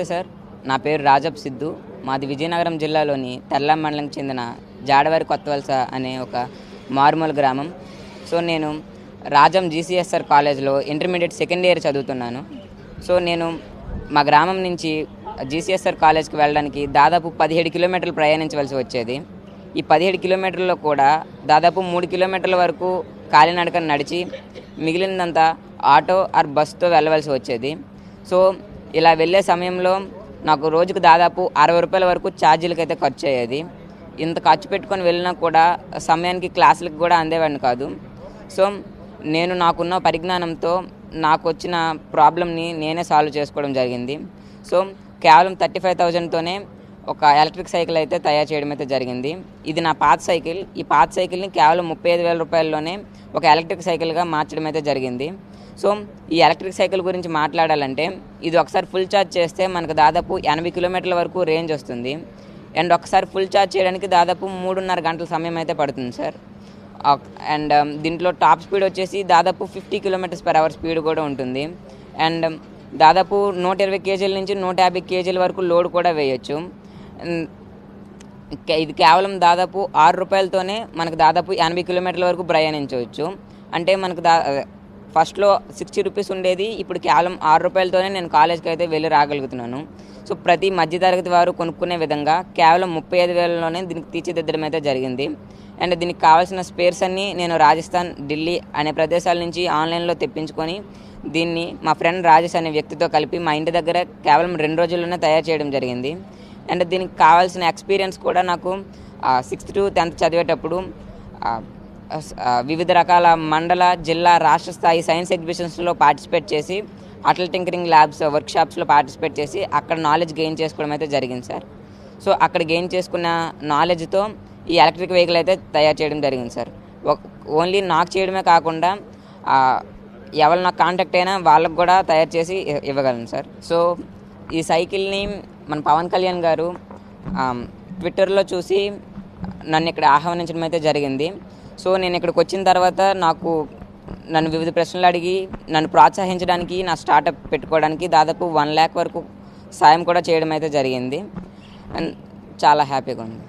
నమస్తే సార్. నా పేరు రాజప్ సిద్ధు. మాది విజయనగరం జిల్లాలోని తర్లాం మండలంకి చెందిన జాడవారి కొత్తవలస అనే ఒక మారుమూల గ్రామం. సో నేను రాజం జీసీఎస్ఆర్ కాలేజ్లో ఇంటర్మీడియట్ సెకండ్ ఇయర్ చదువుతున్నాను. సో నేను మా గ్రామం నుంచి జీసీఎస్ఆర్ కాలేజ్కి వెళ్ళడానికి దాదాపు 17 కిలోమీటర్లు ప్రయాణించవలసి వచ్చేది. ఈ 17 కిలోమీటర్లలో కూడా దాదాపు 3 కిలోమీటర్ల వరకు కాలినడకన నడిచి మిగిలినంతా ఆటో ఆర్ బస్సుతో వెళ్ళవలసి వచ్చేది. సో ఇలా వెళ్ళే సమయంలో నాకు రోజుకు దాదాపు 60 రూపాయల వరకు ఛార్జీలకి అయితే ఖర్చు అయ్యేది. ఇంత ఖర్చు పెట్టుకొని వెళ్ళినా కూడా సమయానికి క్లాసులకు కూడా అందేవాడిని కాదు. సో నేను నాకున్న పరిజ్ఞానంతో నాకు వచ్చిన ప్రాబ్లమ్ని నేనే సాల్వ్ చేసుకోవడం జరిగింది. సో కేవలం 35,000తోనే ఒక ఎలక్ట్రిక్ సైకిల్ అయితే తయారు చేయడం అయితే జరిగింది. ఇది నా పాత సైకిల్. ఈ పాత సైకిల్ని కేవలం 35,000 రూపాయల్లోనే ఒక ఎలక్ట్రిక్ సైకిల్గా మార్చడం అయితే జరిగింది. సో ఈ ఎలక్ట్రిక్ సైకిల్ గురించి మాట్లాడాలంటే ఇది ఒకసారి ఫుల్ ఛార్జ్ చేస్తే మనకు దాదాపు 80 కిలోమీటర్ల వరకు రేంజ్ వస్తుంది. అండ్ ఒకసారి ఫుల్ ఛార్జ్ చేయడానికి దాదాపు 3.5 గంటల సమయం అయితే పడుతుంది సార్. అండ్ దీంట్లో టాప్ స్పీడ్ వచ్చేసి దాదాపు 50 km/h స్పీడ్ కూడా ఉంటుంది. అండ్ దాదాపు 120 కేజీల నుంచి 150 కేజీల వరకు లోడ్ కూడా వేయచ్చు. ఇది కేవలం దాదాపు 6 రూపాయలతోనే మనకు దాదాపు 80 కిలోమీటర్ల వరకు ప్రయాణించవచ్చు. అంటే మనకు ఫస్ట్లో 60 రూపీస్ ఉండేది, ఇప్పుడు కేవలం 6 రూపాయలతోనే నేను కాలేజ్కి అయితే వెళ్ళి రాగలుగుతున్నాను. సో ప్రతి మధ్యతరగతి వారు కొనుక్కునే విధంగా కేవలం 35,000లోనే దీనికి తీర్చిదిద్దడం అయితే జరిగింది. అండ్ దీనికి కావాల్సిన స్పేర్స్ అన్నీ నేను రాజస్థాన్, ఢిల్లీ అనే ప్రదేశాల నుంచి ఆన్లైన్లో తెప్పించుకొని దీన్ని మా ఫ్రెండ్ రాజేష్ అనే వ్యక్తితో కలిపి మా ఇంటి దగ్గర కేవలం 2 రోజుల్లోనే తయారు చేయడం జరిగింది. అండ్ దీనికి కావాల్సిన ఎక్స్పీరియన్స్ కూడా నాకు 6th to 10th చదివేటప్పుడు వివిధ రకాల మండల, జిల్లా, రాష్ట్ర స్థాయి సైన్స్ ఎగ్జిబిషన్స్లో పార్టిసిపేట్ చేసి అటల్ టింకరింగ్ ల్యాబ్స్ వర్క్షాప్స్లో పార్టిసిపేట్ చేసి అక్కడ నాలెడ్జ్ గెయిన్ చేసుకోవడం అయితే జరిగింది సార్. సో అక్కడ గెయిన్ చేసుకున్న నాలెడ్జ్తో ఈ ఎలక్ట్రిక్ వెహికల్ అయితే తయారు చేయడం జరిగింది సార్. ఓన్లీ నాకు చేయడమే కాకుండా ఎవరు నాకు కాంటాక్ట్ అయినా వాళ్ళకు కూడా తయారు చేసి ఇవ్వగలను సార్. సో ఈ సైకిల్ని మన పవన్ కళ్యాణ్ గారు ట్విట్టర్లో చూసి నన్ను ఇక్కడ ఆహ్వానించడం అయితే జరిగింది. సో నేను ఇక్కడికి వచ్చిన తర్వాత నన్ను వివిధ ప్రశ్నలు అడిగి నన్ను ప్రోత్సహించడానికి, నా స్టార్టప్ పెట్టుకోవడానికి దాదాపు 1 lakh వరకు సాయం కూడా చేయడం అయితే జరిగింది. అండ్ చాలా హ్యాపీగా ఉంది.